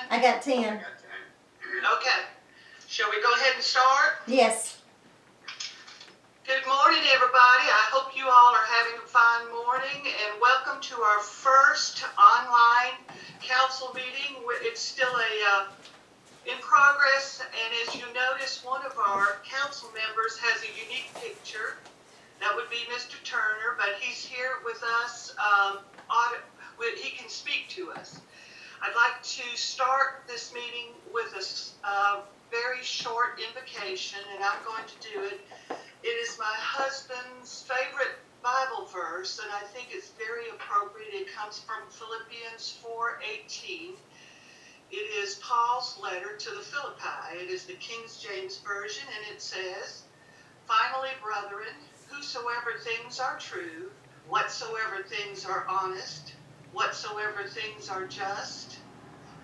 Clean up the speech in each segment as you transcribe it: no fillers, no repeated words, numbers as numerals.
I got 10. Okay. Shall we go ahead and start? Yes. Good morning, everybody. I hope you all are having a fine morning, and welcome to our first online council meeting. It's still in progress, and as you notice, one of our council members has a unique picture. That would be Mr. Turner, but he's here with us. He can speak to us. I'd like to start this meeting with a very short invocation, and I'm going to do it. It is my husband's favorite Bible verse, and I think it's very appropriate. It comes from Philippians 4:18. It is Paul's letter to the Philippi. It is the King James Version, and it says, "Finally, brethren, whosoever things are true, whatsoever things are honest, whatsoever things are just,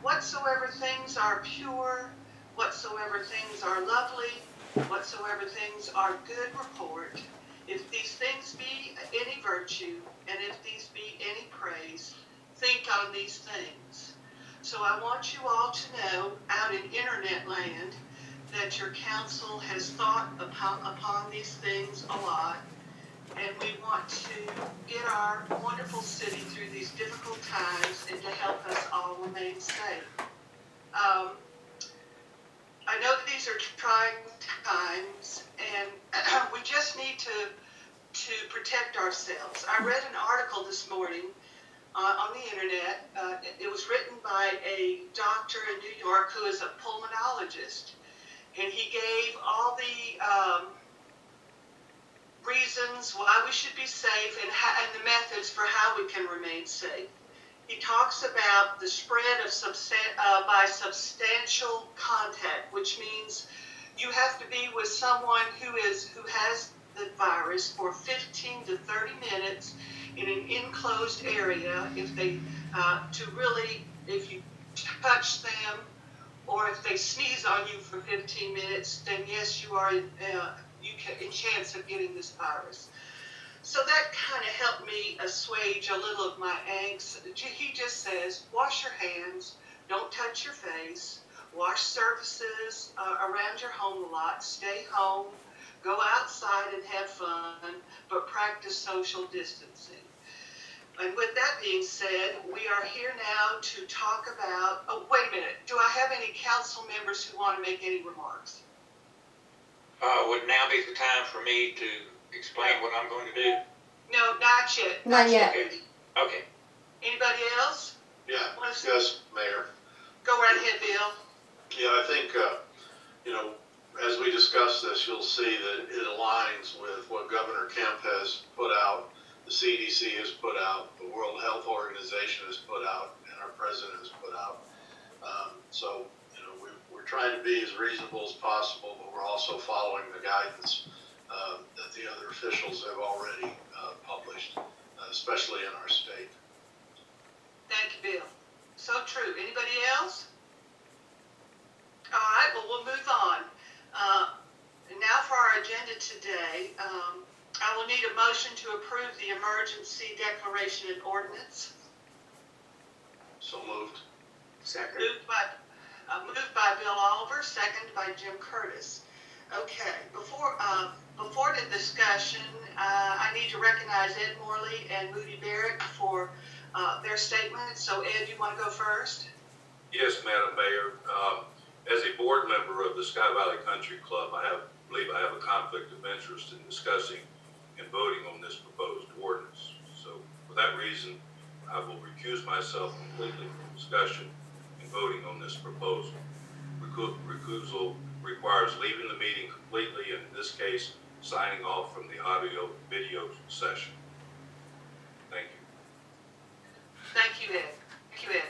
whatsoever things are pure, whatsoever things are lovely, whatsoever things are good report, if these things be any virtue, and if these be any praise, think on these things." So I want you all to know, out in internet land, that your council has thought upon these things a lot, and we want to get our wonderful city through these difficult times and to help us all remain safe. I know that these are trying times, and we just need to protect ourselves. I read an article this morning on the internet. It was written by a doctor in New York who is a pulmonologist, and he gave all the reasons why we should be safe and the methods for how we can remain safe. He talks about the spread of by substantial contact, which means you have to be with someone who has the virus for 15 to 30 minutes in an enclosed area. If you touch them or if they sneeze on you for 15 minutes, then yes, you are in chance of getting this virus. So that kind of helped me assuage a little of my angst. He just says, wash your hands, don't touch your face, wash surfaces around your home a lot, stay home, go outside and have fun, but practice social distancing. And with that being said, we are here now to talk about, wait a minute, do I have any council members who want to make any remarks? Would now be the time for me to explain what I'm going to do? No, not yet. Not yet. Okay. Anybody else? Yeah, yes, Mayor. Go right ahead, Bill. Yeah, I think, as we discuss this, you'll see that it aligns with what Governor Kemp has put out, the CDC has put out, the World Health Organization has put out, and our president has put out. We're trying to be as reasonable as possible, but we're also following the guidance that the other officials have already published, especially in our state. Thank you, Bill. So true. Anybody else? All right, well, we'll move on. Now for our agenda today, I will need a motion to approve the emergency declaration and ordinance. So moved. Second. Moved by Bill Oliver, seconded by Jim Curtis. Okay, before the discussion, I need to recognize Ed Morley and Moody Barrett for their statements. So Ed, you want to go first? Yes, Madam Mayor. As a board member of the Sky Valley Country Club, I believe I have a conflict of interest in discussing and voting on this proposed ordinance. So for that reason, I will recuse myself completely from discussion and voting on this proposal. Recusal requires leaving the meeting completely, and in this case, signing off from the audio-video session. Thank you. Thank you, Ed.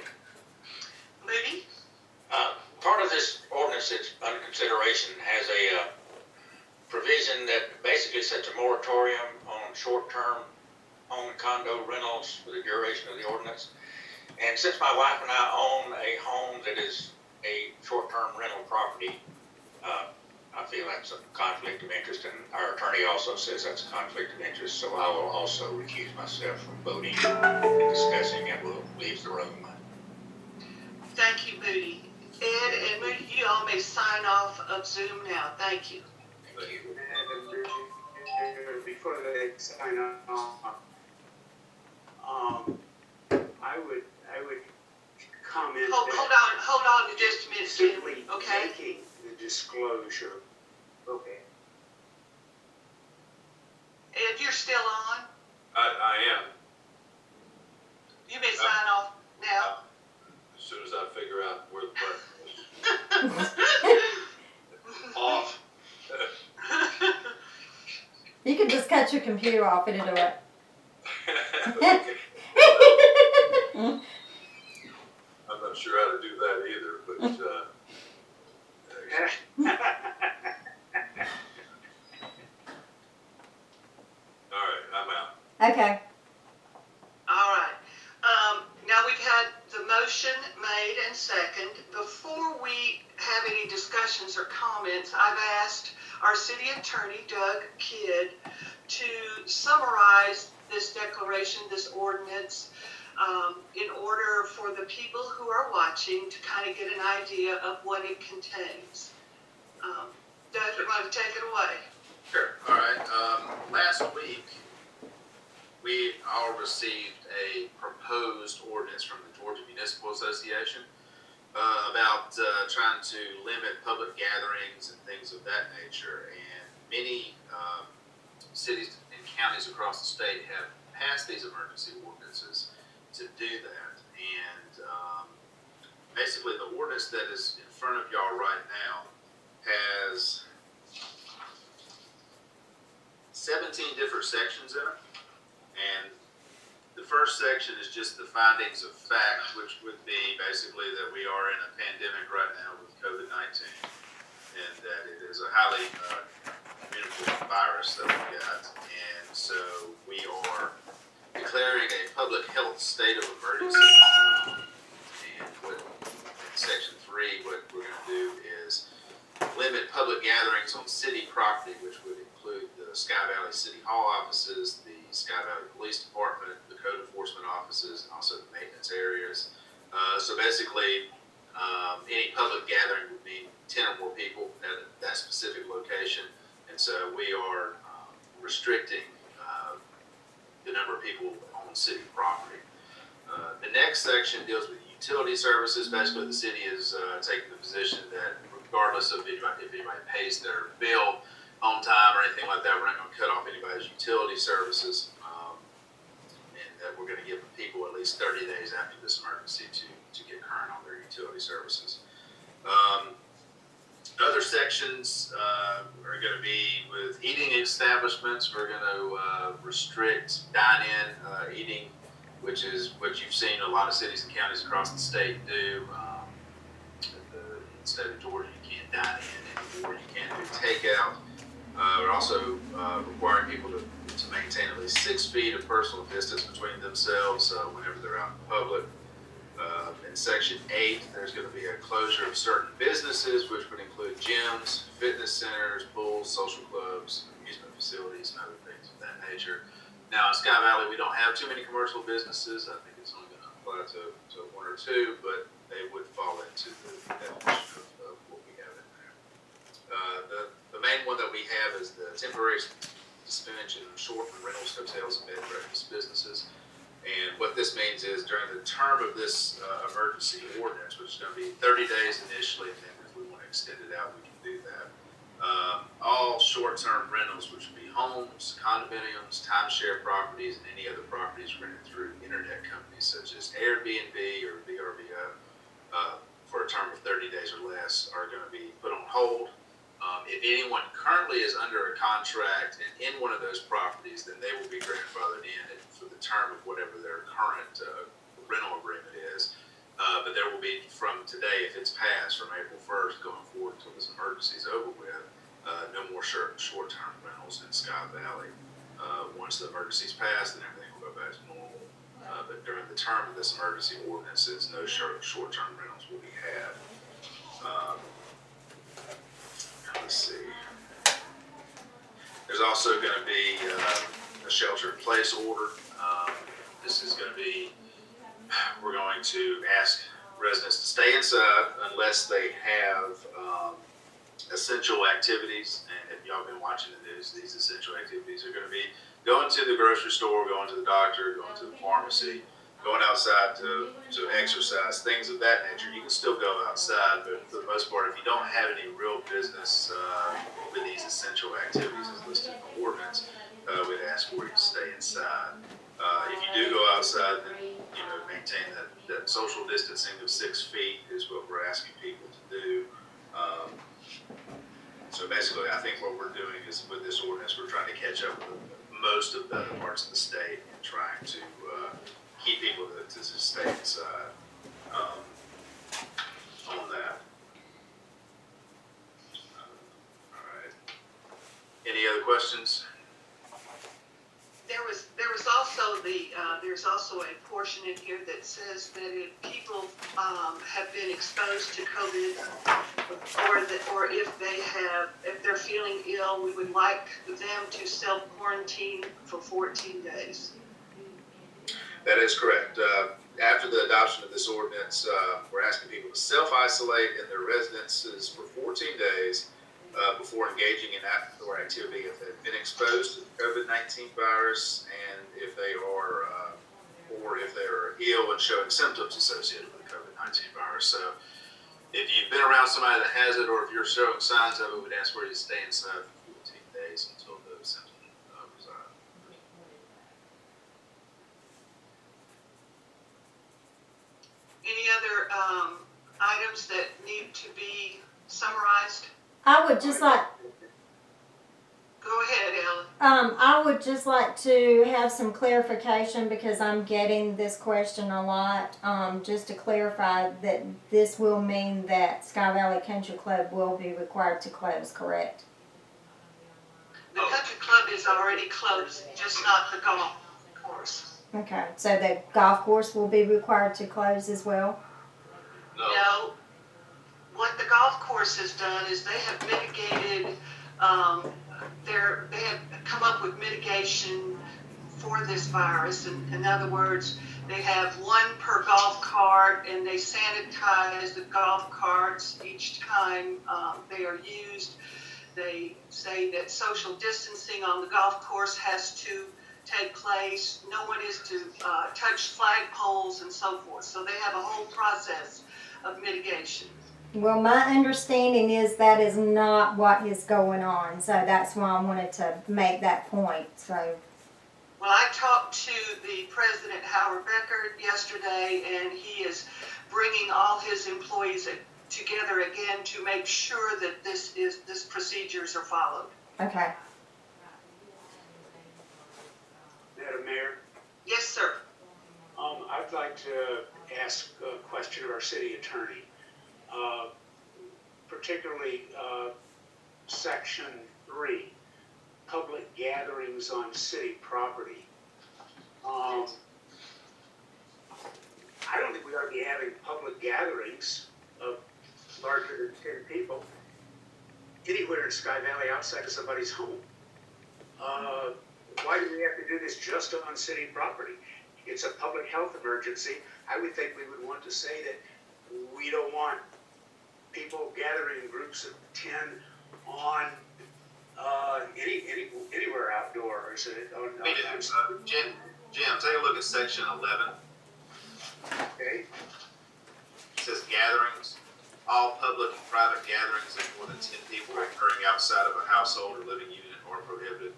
Moody? Part of this ordinance that's under consideration has a provision that basically sets a moratorium on short-term home and condo rentals for the duration of the ordinance. And since my wife and I own a home that is a short-term rental property, I feel that's a conflict of interest, and our attorney also says that's a conflict of interest, so I will also recuse myself from voting and discussing, and will leave the room. Thank you, Moody. Ed and Moody, you all may sign off of Zoom now. Thank you. Thank you. Before they sign off, I would comment Hold on just a minute, simply Stanley, okay? making the disclosure. Okay. Ed, you're still on? I am, You may sign off now. as soon as I figure out where the button is. Off. You can just cut your computer off and it'll work. Okay. I'm not sure how to do that either, but, all right, I'm out. Okay. All right. Now we've had the motion made and second. Before we have any discussions or comments, I've asked our city attorney, Doug Kidd, to summarize this declaration, this ordinance, in order for the people who are watching to kind of get an idea of what it contains. Doug, you want to take it away? Sure. All right. Last week, we all received a proposed ordinance from the Georgia Municipal Association about trying to limit public gatherings and things of that nature. And many cities and counties across the state have passed these emergency ordinances to do that. And basically, the ordinance that is in front of y'all right now has 17 different sections in it. And the first section is just the findings of fact, which would be basically that we are in a pandemic right now with COVID-19, and that it is a highly communicable virus that we got. And so we are declaring a public health state of emergency. And what, in section 3, what we're going to do is limit public gatherings on city property, which would include the Sky Valley City Hall offices, the Sky Valley Police Department, the code enforcement offices, and also the maintenance areas. So basically, any public gathering would mean 10 or more people at that specific location. And so we are restricting the number of people on city property. The next section deals with utility services. Basically, the city is taking the position that regardless of if anybody pays their bill on time or anything like that, we're not going to cut off anybody's utility services, and that we're going to give people at least 30 days after this emergency to get current on their utility services. Other sections are going to be with eating establishments. We're going to restrict dine-in eating, which is what you've seen a lot of cities and counties across the state do. In the state of Georgia, you can't dine in anymore. You can't do takeout. We're also requiring people to maintain at least 6 feet of personal distance between themselves whenever they're out in public. In section 8, there's going to be a closure of certain businesses, which would include gyms, fitness centers, pools, social clubs, amusement facilities, and other things of that nature. Now, in Sky Valley, we don't have too many commercial businesses. I think it's only going to apply to 1 or 2, but they would fall into the definition of what we have in there. The main one that we have is the temporary suspension of short-term rentals, hotels, and bed and breakfast businesses. And what this means is during the term of this emergency ordinance, which is going to be 30 days initially, and then if we want to extend it out, we can do that. All short-term rentals, which would be homes, condominiums, timeshare properties, and any other properties rented through internet companies such as Airbnb or VRBO, for a term of 30 days or less, are going to be put on hold. If anyone currently is under a contract and in one of those properties, then they will be grandfathered in for the term of whatever their current rental agreement is. But there will be, from today, if it's passed, from April 1st going forward until this emergency is over with, no more short-term rentals in Sky Valley. Once the emergency is passed, then everything will go back to normal. But during the term of this emergency ordinances, no short-term rentals will be had. Let's see. There's also going to be a shelter-in-place order. This is going to be, we're going to ask residents to stay inside unless they have essential activities. And if y'all been watching the news, these essential activities are going to be going to the grocery store, going to the doctor, going to the pharmacy, going outside to exercise, things of that nature. You can still go outside, but for the most part, if you don't have any real business with these essential activities as listed in the ordinance, we'd ask for you to stay inside. If you do go outside, then maintain that social distancing of 6 feet is what we're asking people to do. So basically, I think what we're doing is with this ordinance, we're trying to catch up with most of the other parts of the state and trying to keep people to just stay inside on that. All right. Any other questions? There's also a portion in here that says that if people have been exposed to COVID, or if they're feeling ill, we would like them to self-quarantine for 14 days. That is correct. After the adoption of this ordinance, we're asking people to self-isolate in their residences for 14 days before engaging in outdoor activity if they've been exposed to the COVID-19 virus and if they are, or if they're ill and showing symptoms associated with the COVID-19 virus. So if you've been around somebody that has it or if you're showing signs of it, we'd ask for you to stay inside for 14 days until those symptoms reside. Any other items that need to be summarized? I would just like, Go ahead, Ellen. I would just like to have some clarification because I'm getting this question a lot. Just to clarify that this will mean that Sky Valley Country Club will be required to close, correct? The country club is already closed, just not the golf course. Okay, so the golf course will be required to close as well? No, what the golf course has done is they have mitigated, they have come up with mitigation for this virus. In other words, they have one per golf cart and they sanitize the golf carts each time they are used. They say that social distancing on the golf course has to take place. No one is to touch flagpoles and so forth. So they have a whole process of mitigation. Well, my understanding is that is not what is going on, so that's why I wanted to make that point. So, well, I talked to the president, Howard Becker, yesterday, and he is bringing all his employees together again to make sure that this procedures are followed. okay. Madam Mayor, Yes, sir. I'd like to ask a question of our city attorney, particularly section 3, public gatherings on city property. I don't think we ought to be having public gatherings of larger than 10 people anywhere in Sky Valley outside of somebody's home. Why do we have to do this just on city property? It's a public health emergency. I would think we would want to say that we don't want people gathering in groups of 10 on anywhere outdoors. Jim, take a look at section 11. Okay. It says gatherings. All public and private gatherings of more than 10 people occurring outside of a household or living unit are prohibited.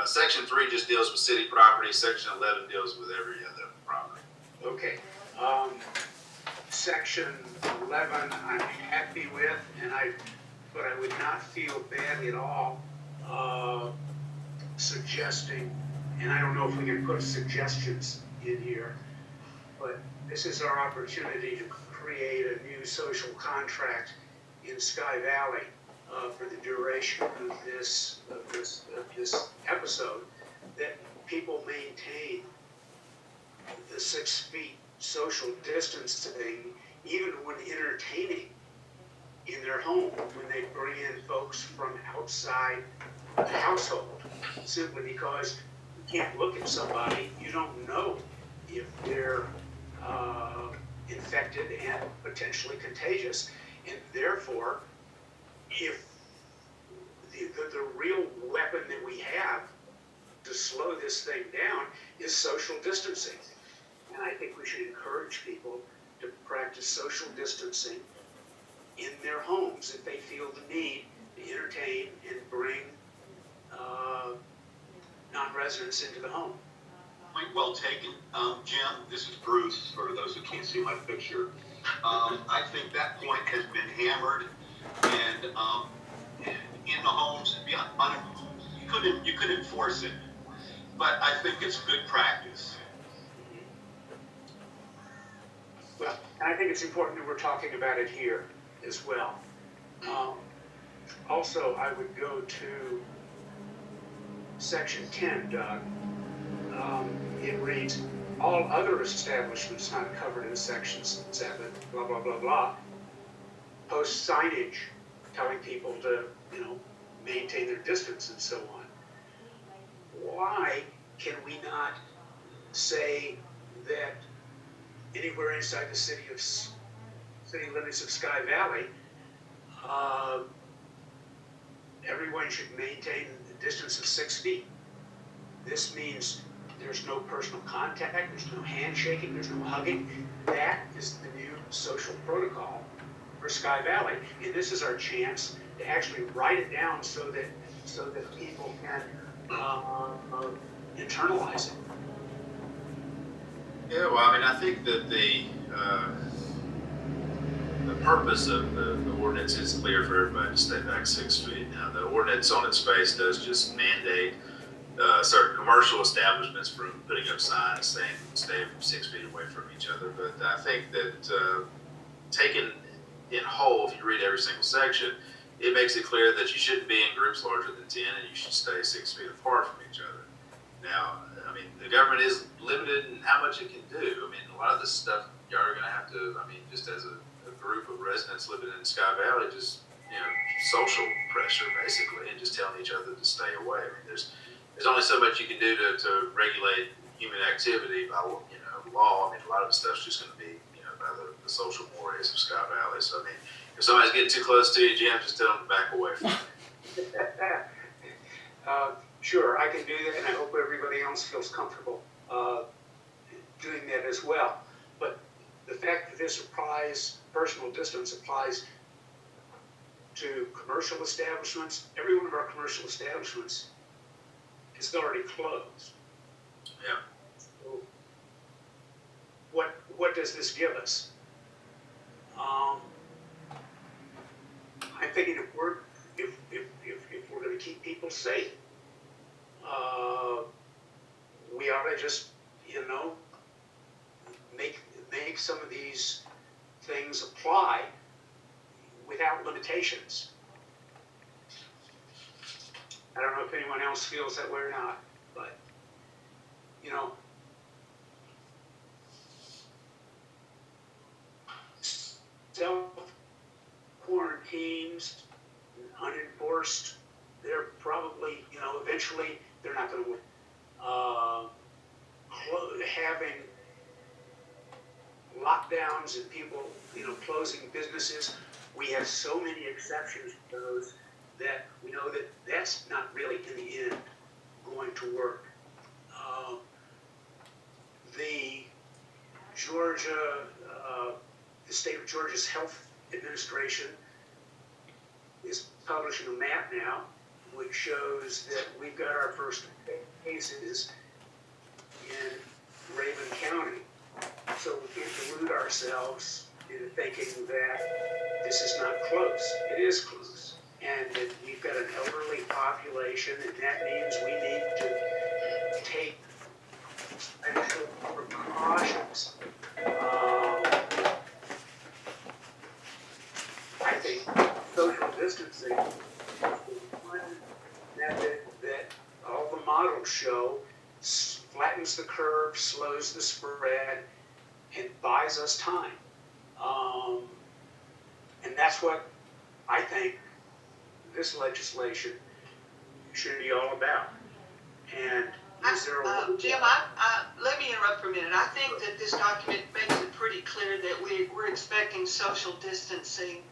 Section 3 just deals with city property. Section 11 deals with every other property. Okay. Section 11 I'm happy with, but I would not feel bad at all suggesting, and I don't know if we can put suggestions in here, but this is our opportunity to create a new social contract in Sky Valley for the duration of this episode, that people maintain the 6 feet social distancing even when entertaining in their home, when they bring in folks from outside the household, simply because you can't look at somebody, you don't know if they're infected and potentially contagious. And therefore, if the real weapon that we have to slow this thing down is social distancing. And I think we should encourage people to practice social distancing in their homes if they feel the need to entertain and bring non-residents into the home. Point well taken. Jim, this is Bruce, for those who can't see my picture. I think that point has been hammered, and in the homes, you couldn't enforce it, but I think it's good practice. Well, and I think it's important that we're talking about it here as well. Also, I would go to section 10, Doug. It reads, all other establishments not covered in section 7, blah, blah, blah, blah, post signage telling people to, maintain their distance and so on. Why can we not say that anywhere inside the city limits of Sky Valley, everyone should maintain a distance of 6 feet? This means there's no personal contact, there's no handshaking, there's no hugging. That is the new social protocol for Sky Valley, and this is our chance to actually write it down so that people can internalize it. Yeah, well, I mean, I think that the purpose of the ordinance is clear for everybody to stay back 6 feet. Now, the ordinance on its face does just mandate certain commercial establishments from putting up signs staying 6 feet away from each other. But I think that taken in whole, if you read every single section, it makes it clear that you shouldn't be in groups larger than 10 and you should stay 6 feet apart from each other. Now, I mean, the government is limited in how much it can do. I mean, a lot of this stuff, y'all are going to have to, I mean, just as a group of residents living in Sky Valley, just, social pressure basically, and just telling each other to stay away. I mean, there's only so much you can do to regulate human activity by, law. I mean, a lot of the stuff's just going to be, by the social mores of Sky Valley. So, I mean, if somebody's getting too close to you, Jim, just tell them to back away from you. Sure, I can do that, and I hope everybody else feels comfortable doing that as well. But the fact that this personal distance applies to commercial establishments, every one of our commercial establishments is already closed. Yeah. So what does this give us? I'm thinking if we're going to keep people safe, we ought to just, make some of these things apply without limitations. I don't know if anyone else feels that way or not, but, self-quarantines, unenforced, they're probably, eventually they're not going to win. Having lockdowns and people, closing businesses, we have so many exceptions to those that we know that that's not really in the end going to work. The state of Georgia's health administration is publishing a map now, which shows that we've got our first cases in Raven County. So we can't delude ourselves into thinking that this is not close. It is close. And that we've got an elderly population, and that means we need to take special precautions. I think social distancing is the one method that all the models show flattens the curve, slows the spread, and buys us time. And that's what I think this legislation should be all about. And Is there a? Jim, let me interrupt for a minute. I think that this document makes it pretty clear that we're expecting social distancing.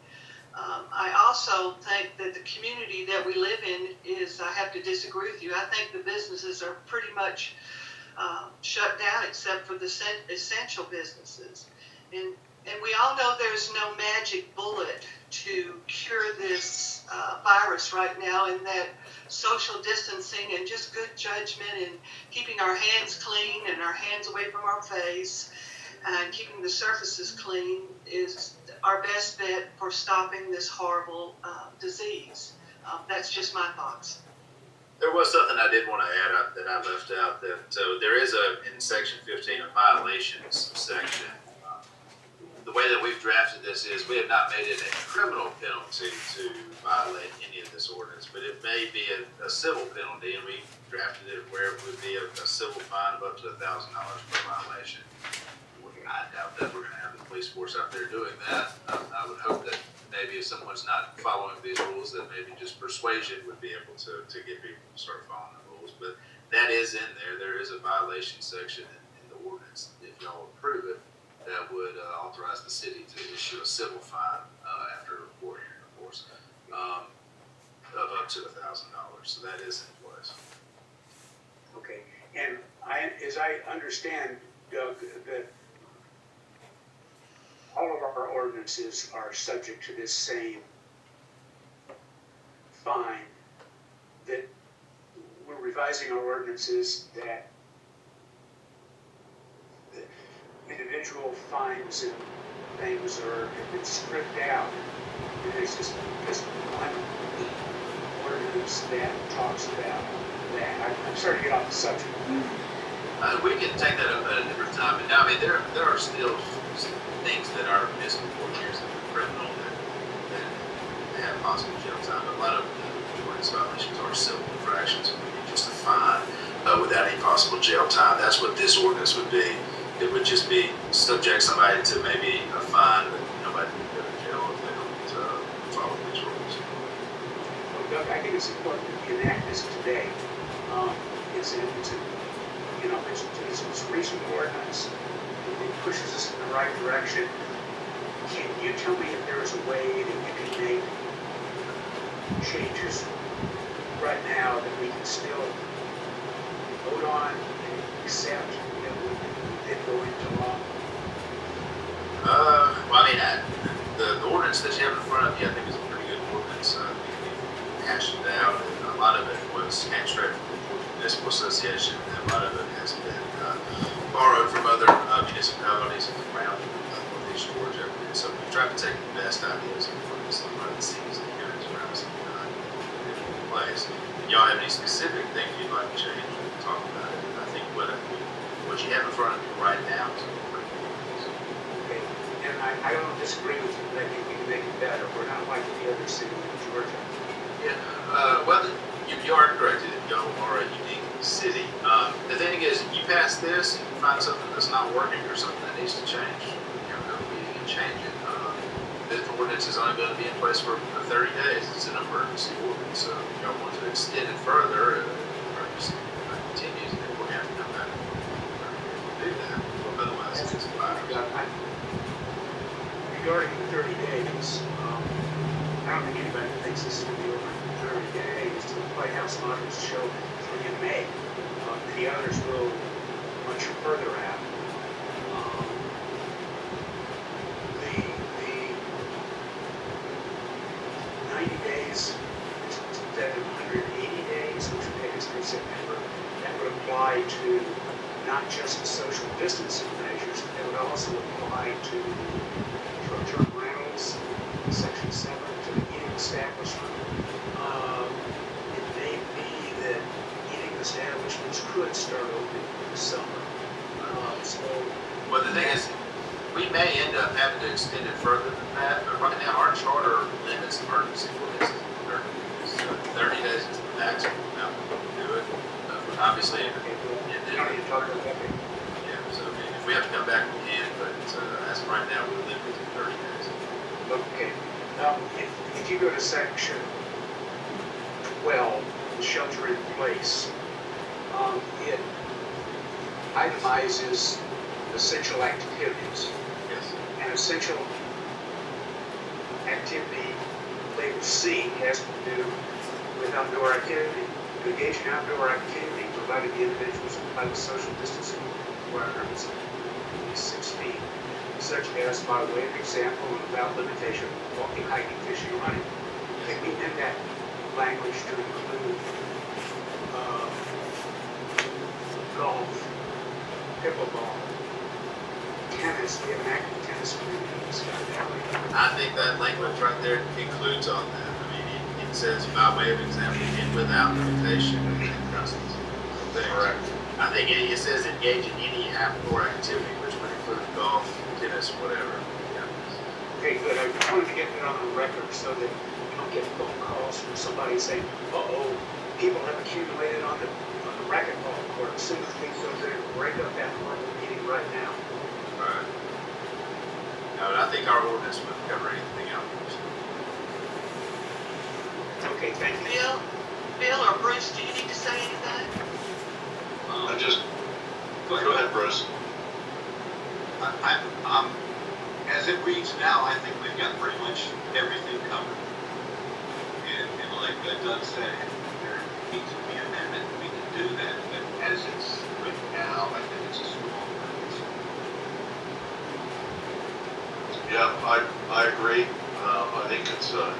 I also think that the community that we live in is, I have to disagree with you. I think the businesses are pretty much shut down except for the essential businesses. And we all know there's no magic bullet to cure this virus right now, and that social distancing and just good judgment and keeping our hands clean and our hands away from our face and keeping the surfaces clean is our best bet for stopping this horrible disease. That's just my thoughts. There was something I did want to add that I left out. That there is in section 15 a violations section. The way that we've drafted this is we have not made it a criminal penalty to violate any of this ordinance, but it may be a civil penalty, and we drafted it where it would be a civil fine of up to $1,000 per violation. I doubt that we're going to have the police force out there doing that. I would hope that maybe if someone's not following these rules, that maybe just persuasion would be able to get people to start following the rules. But that is in there. There is a violation section in the ordinance, if y'all approve it, that would authorize the city to issue a civil fine after a court hearing, of course, of up to $1,000. So that is in place. Okay, and as I understand, Doug, that all of our ordinances are subject to this same fine, that we're revising our ordinances that the individual fines and things have been stripped out. And there's just one ordinance that talks about that. I'm sorry to get off the subject. We can take that up at a different time. But now, I mean, there are still things that are municipal court hearings that are criminal that have possible jail time. But a lot of the ordinance violations are civil infractions, and would be just a fine without any possible jail time. That's what this ordinance would be. It would just be subject somebody to maybe a fine, but nobody would go to jail if they don't follow these rules. Well, Doug, I think it's important that we enact this today. It's a reasonable ordinance. It pushes us in the right direction. Can you tell me if there is a way that you can make changes right now that we can still vote on and accept that we did go into law? Well, I mean, the ordinance that you have in front of you, I think, is a pretty good ordinance. We hashed it out, and a lot of it was abstract from the Municipal Association, and a lot of it has been borrowed from other municipalities around Northeast Georgia. And so we tried to take the best ideas and put this in front of the cities and counties around us in place. If y'all have any specific things you'd like to change, we can talk about it. I think what you have in front of you right now is pretty good. Okay, and I don't disagree with you, but I think we can make it better. We're not like the other city in Georgia. Yeah, well, you are correct. Y'all are a unique city. The thing is, you pass this and you find something that's not working or something that needs to change, you can change it. This ordinance is only going to be in place for 30 days. It's an emergency ordinance, so if y'all want to extend it further, or just continues, then we're going to have to come back and do that. Otherwise, it's a violation. Regarding the 30 days, I don't think anybody thinks this is going to be over in 30 days. The White House models show 3 in May. The others will much further out. The 90 days instead of 180 days, which would take us through September, that would apply to not just the social distancing measures, but that would also apply to short-term rentals, Section 7, to the eating establishment. It may be that eating establishments could start opening in the summer. Well, the thing is, we may end up having to extend it further than that, but right now our charter limits emergency ordinance to 30 days. So 30 days is the maximum amount we can do it. Obviously, yeah, so I mean, if we have to come back, we can, but as of right now, we're limited to 30 days. Okay. If you go to Section 12, the shelter in place, It itemizes essential activities. Yes. An essential activity, label C, has to do with outdoor activity. To engage in outdoor activity, provided the individuals comply with social distancing requirements, at least 6 feet, such as, by way of example and without limitation, walking, hiking, fishing, or hunting. Can we amend that language to include golf, pickleball, tennis? We have an active tennis community in Sky Valley. I think that language right there includes all that. I mean, it says by way of example and without limitation. Correct. I think it says engage in any outdoor activity, which would include golf, tennis, whatever. Yeah. Okay, good. I wanted to get that on the record so that we don't get phone calls from somebody saying, uh-oh, people have accumulated on the racquetball court. As soon as we go there, break up that normal meeting right now. Right. No, and I think our ordinance would cover anything outdoors. Okay, thank you. Bill or Bruce, do you need to say anything? Go ahead, Bruce. I'm, as it reads now, I think we've got pretty much everything covered. And like Doug said, if there needs to be an amendment, we can do that, but as it's written now, I think it's a strong ordinance. Yeah, I agree. I think it's a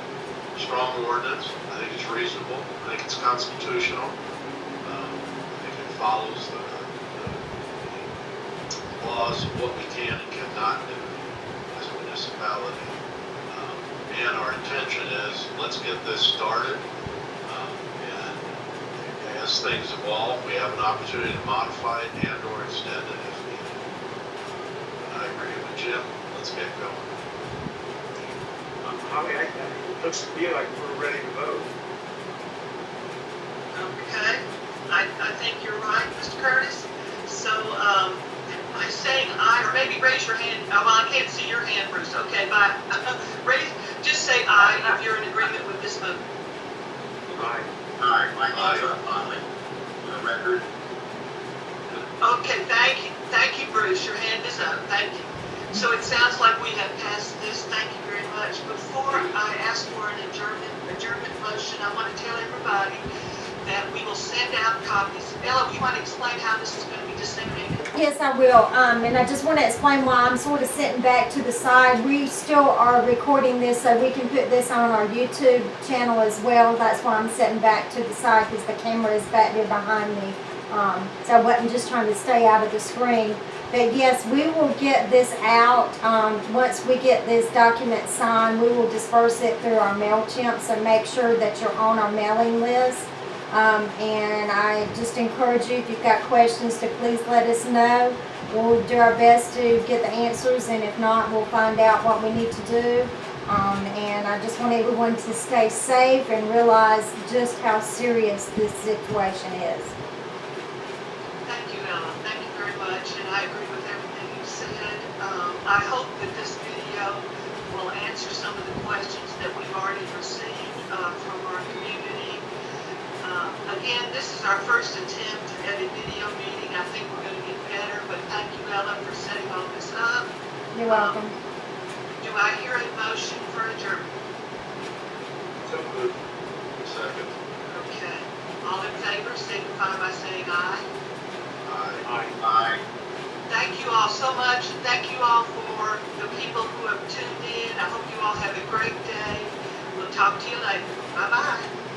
strong ordinance. I think it's reasonable. I think it's constitutional. I think it follows the laws of what we can and cannot do as a municipality. And our intention is, let's get this started. And as things evolve, we have an opportunity to modify it and or extend it if needed. I agree with Jim. Let's get going. Holly, it looks to me like we're ready to vote. Okay, I think you're right, Mr. Curtis. So, by saying aye, or maybe raise your hand, oh, well, I can't see your hand, Bruce, okay, bye. Just say aye if you're in agreement with this vote. Aye. All right, my hand's up finally. For the record. Okay, thank you, Bruce, your hand is up, thank you. So it sounds like we have passed this, thank you very much. Before I ask for an adjournment motion, I want to tell everybody that we will send out copies. Ella, you want to explain how this is going to be disseminated? Yes, I will. And I just want to explain why I'm sort of sitting back to the side. We still are recording this so we can put this on our YouTube channel as well. That's why I'm sitting back to the side, because the camera is back there behind me. So I wasn't just trying to stay out of the screen. But yes, we will get this out. Once we get this document signed, we will disperse it through our MailChimp, so make sure that you're on our mailing list. And I just encourage you, if you've got questions, to please let us know. We'll do our best to get the answers, and if not, we'll find out what we need to do. And I just want everyone to stay safe and realize just how serious this situation is. Thank you, Ella. Thank you very much, and I agree with everything you said. I hope that this video will answer some of the questions that we've already received from our community. Again, this is our first attempt at a video meeting. I think we're going to get better, but thank you, Ella, for setting all this up. You're welcome. Do I hear a motion for adjournment? So moved. Second. Okay. All in favor, signify by saying aye. Aye. Aye. Thank you all so much. Thank you all for the people who have tuned in. I hope you all have a great day. We'll talk to you later. Bye-bye.